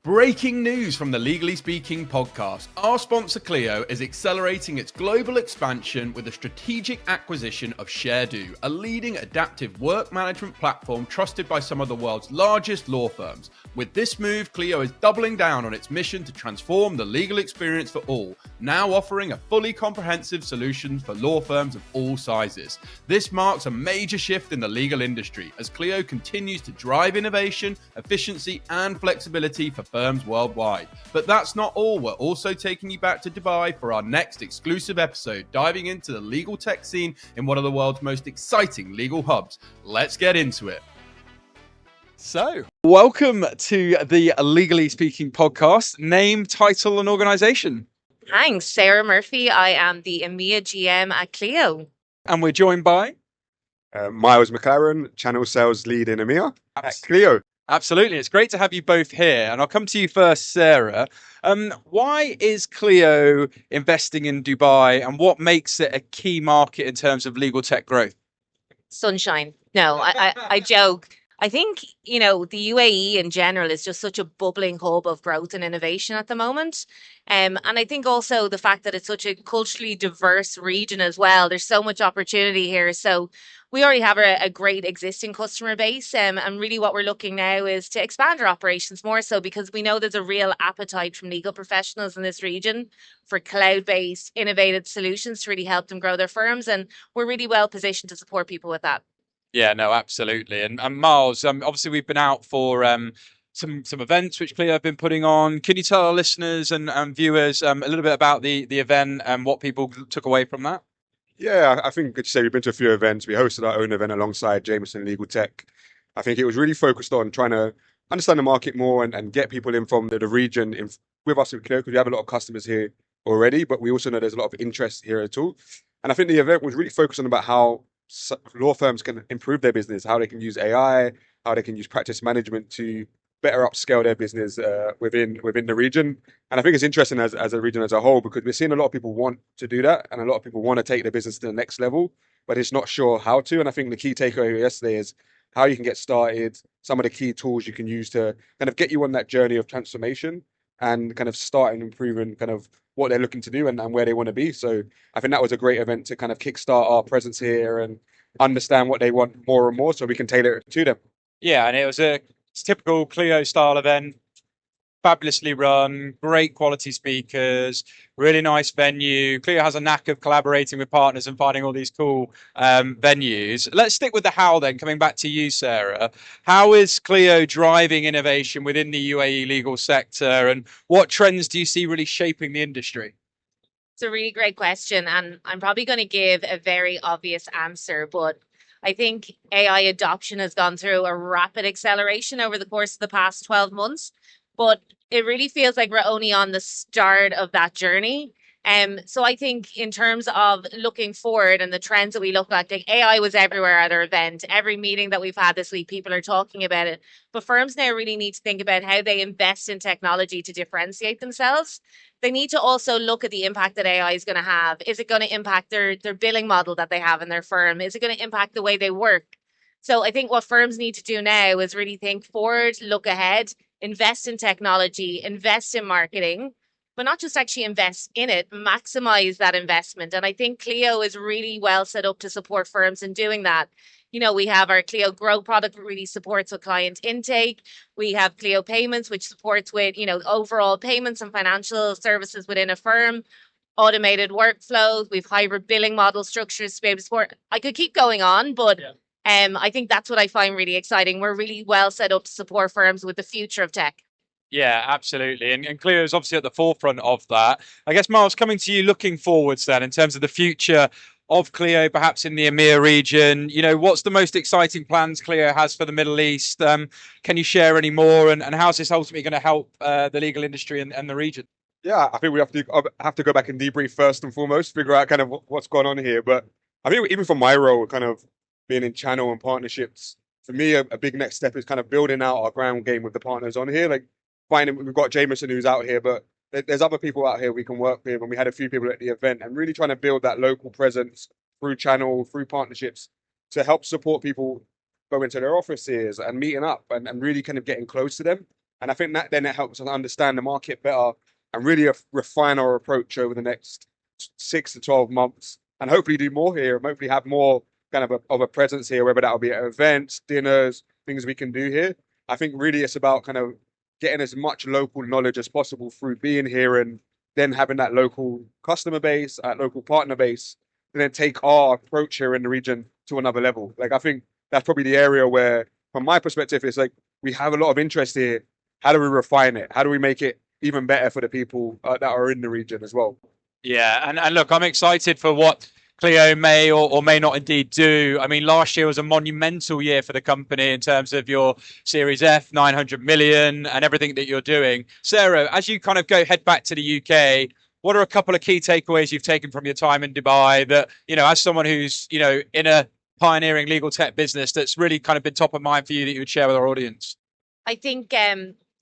Breaking news from the Legally Speaking podcast. Our sponsor Clio is accelerating its global expansion with a strategic acquisition of ShareDo, a leading adaptive work management platform trusted by some of the world's largest law firms. With this move, Clio is doubling down on its mission to transform the legal experience for all, now offering a fully comprehensive solution for law firms of all sizes. This marks a major shift in the legal industry as Clio continues to drive innovation, efficiency, and flexibility for firms worldwide. But that's not all. We're also taking you back to Dubai for our next exclusive episode, diving into the legal tech scene in one of the world's most exciting legal hubs. Let's get into it. So, welcome to the Legally Speaking podcast. Name, title, and organization. Thanks, Sarah Murphy. I am the EMEA GM at Clio. And we're joined by Myles, McLaren, channel sales lead in EMEA at Clio. Absolutely. It's great to have you both here. And I'll come to you first, Sarah. Why is Clio investing in Dubai and what makes it a key market in terms of legal tech growth? Sunshine. No, I joke. I think, the UAE in general is just such a bubbling hub of growth and innovation at the moment. And I think also the fact that it's such a culturally diverse region as well. There's so much opportunity here. So we already have a great existing customer base. And really what we're looking now is to expand our operations more so because we know there's a real appetite from legal professionals in this region for cloud-based innovative solutions to really help them grow their firms. And we're really well positioned to support people with that. Yeah, no, absolutely. And Myles, obviously we've been out for some events which Clio have been putting on. Can you tell our listeners and viewers a little bit about the event and what people took away from that? Yeah, I think, good to say, we've been to a few events. We hosted our own event alongside Jameson Legal Tech. I think it was really focused on trying to understand the market more and get people in from the region with us in Clio, because we have a lot of customers here already, but we also know there's a lot of interest here at all. And I think the event was really focused on about how law firms can improve their business, how they can use AI, how they can use practice management to better upscale their business within the region. And I think it's interesting as a region as a whole, because we're seeing a lot of people want to do that and a lot of people want to take their business to the next level, but it's not sure how to. And I think the key takeaway yesterday is how you can get started, some of the key tools you can use to kind of get you on that journey of transformation and kind of start and improving kind of what they're looking to do and where they want to be. So I think that was a great event to kind of kickstart our presence here and understand what they want more and more so we can tailor it to them. Yeah, and it was a typical Clio style event, fabulously run, great quality speakers, really nice venue. Clio has a knack of collaborating with partners and finding all these cool venues. Let's stick with the how then, coming back to you, Sarah. How is Clio driving innovation within the UAE legal sector and what trends do you see really shaping the industry? It's a really great question. And I'm probably going to give a very obvious answer, but I think AI adoption has gone through a rapid acceleration over the course of the past 12 months, but it really feels like we're only on the start of that journey. So I think in terms of looking forward and the trends that we look at, like AI was everywhere at our event. Every meeting that we've had this week, people are talking about it. But firms now really need to think about how they invest in technology to differentiate themselves. They need to also look at the impact that AI is going to have. Is it going to impact their billing model that they have in their firm? Is it going to impact the way they work? So I think what firms need to do now is really think forward, look ahead, invest in technology, invest in marketing, but not just actually invest in it, maximize that investment. And I think Clio is really well set up to support firms in doing that. We have our Clio Grow product that really supports with client intake. We have Clio Payments, which supports with, overall payments and financial services within a firm, automated workflows. We've hybrid billing model structures to be able to support. I could keep going on, but I think that's what I find really exciting. We're really well set up to support firms with the future of tech. Yeah, absolutely. And Clio is obviously at the forefront of that. I guess, Myles, coming to you looking forwards then in terms of the future of Clio, perhaps in the EMEA region, what's the most exciting plans Clio has for the Middle East? Can you share any more? And how's this ultimately going to help the legal industry and the region? Yeah, I think we have to go back and debrief first and foremost, figure out kind of what's going on here. But I think even from my role, kind of being in channel and partnerships, for me, a big next step is kind of building out our ground game with the partners on here. Like we've got Jameson who's out here, but there's other people out here we can work with, and we had a few people at the event, and really trying to build that local presence through channel, through partnerships, to help support people go into their offices and meeting up and really kind of getting close to them. And I think that then it helps us understand the market better and really refine our approach over the next 6 to 12 months, and hopefully do more here, and hopefully have more kind of a presence here, whether that'll be at events, dinners, things we can do here. I think really it's about kind of getting as much local knowledge as possible through being here, and then having that local customer base, local partner base, and then take our approach here in the region to another level. Like, I think that's probably the area where, from my perspective, it's like we have a lot of interest here. How do we refine it? How do we make it even better for the people that are in the region as well? Yeah, and look, I'm excited for what Clio may or may not indeed do. I mean, last year was a monumental year for the company in terms of your Series F, 900 million, and everything that you're doing. Sarah, as you kind of head back to the UK, what are a couple of key takeaways you've taken from your time in Dubai that, as someone who's, in a pioneering legal tech business, that's really kind of been top of mind for you that you would share with our audience? I think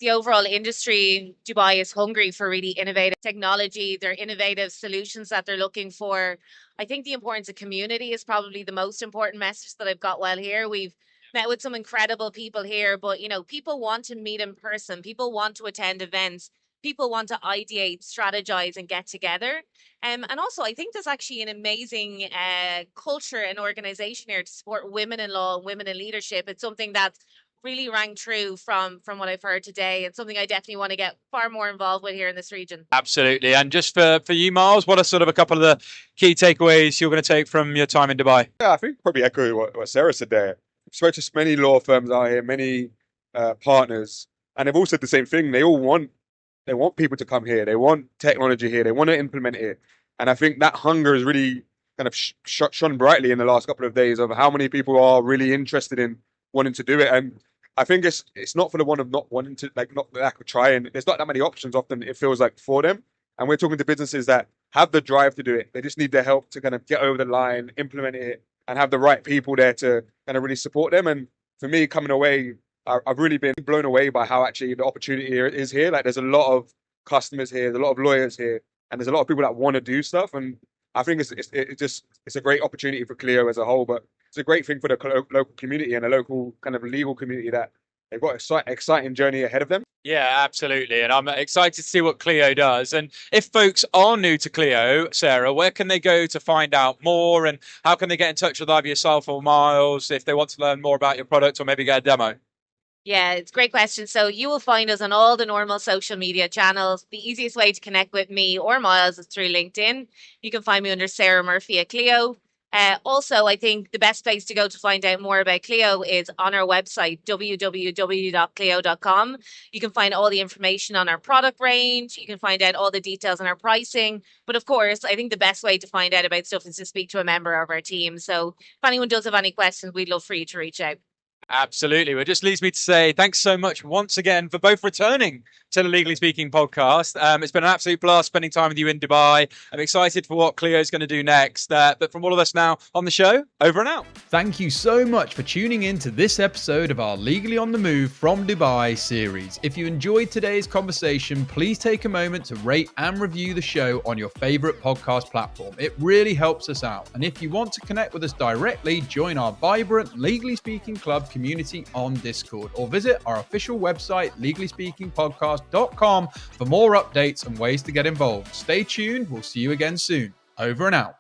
the overall industry, Dubai is hungry for really innovative technology. They're innovative solutions that they're looking for. I think the importance of community is probably the most important message that I've got while here. We've met with some incredible people here, but people want to meet in person. People want to attend events. People want to ideate, strategize, and get together. And also, I think there's actually an amazing culture and organization here to support women in law and women in leadership. It's something that's really rang true from what I've heard today, and something I definitely want to get far more involved with here in this region. Absolutely. And just for you, Myles, what are sort of a couple of the key takeaways you're going to take from your time in Dubai? Yeah, I think probably echo what Sarah said there. I've spoken to many law firms out here, many partners, and they've all said the same thing. They want people to come here. They want technology here. They want to implement it. And I think that hunger is really kind of shone brightly in the last couple of days of how many people are really interested in wanting to do it. And I think it's not for the one of not wanting to, like, not the lack of trying. There's not that many options often, it feels like, for them. And we're talking to businesses that have the drive to do it. They just need their help to kind of get over the line, implement it, and have the right people there to kind of really support them. And for me, coming away, I've really been blown away by how actually the opportunity here is here. Like, there's a lot of customers here, there's a lot of lawyers here, and there's a lot of people that want to do stuff. And I think it's a great opportunity for Clio as a whole, but it's a great thing for the local community and the local kind of legal community that they've got an exciting journey ahead of them. Yeah, absolutely. And I'm excited to see what Clio does. And if folks are new to Clio, Sarah, where can they go to find out more? And how can they get in touch with either yourself or Myles if they want to learn more about your product or maybe get a demo? Yeah, it's a great question. So you will find us on all the normal social media channels. The easiest way to connect with me or Myles is through LinkedIn. You can find me under Sarah Murphy at Clio. Also, I think the best place to go to find out more about Clio is on our website, www.clio.com. You can find all the information on our product range. You can find out all the details on our pricing. But of course, I think the best way to find out about stuff is to speak to a member of our team. So if anyone does have any questions, we'd love for you to reach out. Absolutely. Well, it just leaves me to say thanks so much once again for both returning to the Legally Speaking podcast. It's been an absolute blast spending time with you in Dubai. I'm excited for what Clio is going to do next. But from all of us now on the show, over and out. Thank you so much for tuning in to this episode of our Legally on the Move from Dubai series. If you enjoyed today's conversation, please take a moment to rate and review the show on your favorite podcast platform. It really helps us out. And if you want to connect with us directly, join our vibrant Legally Speaking Club community on Discord, or visit our official website, legallyspeakingpodcast.com, for more updates and ways to get involved. Stay tuned. We'll see you again soon. Over and out.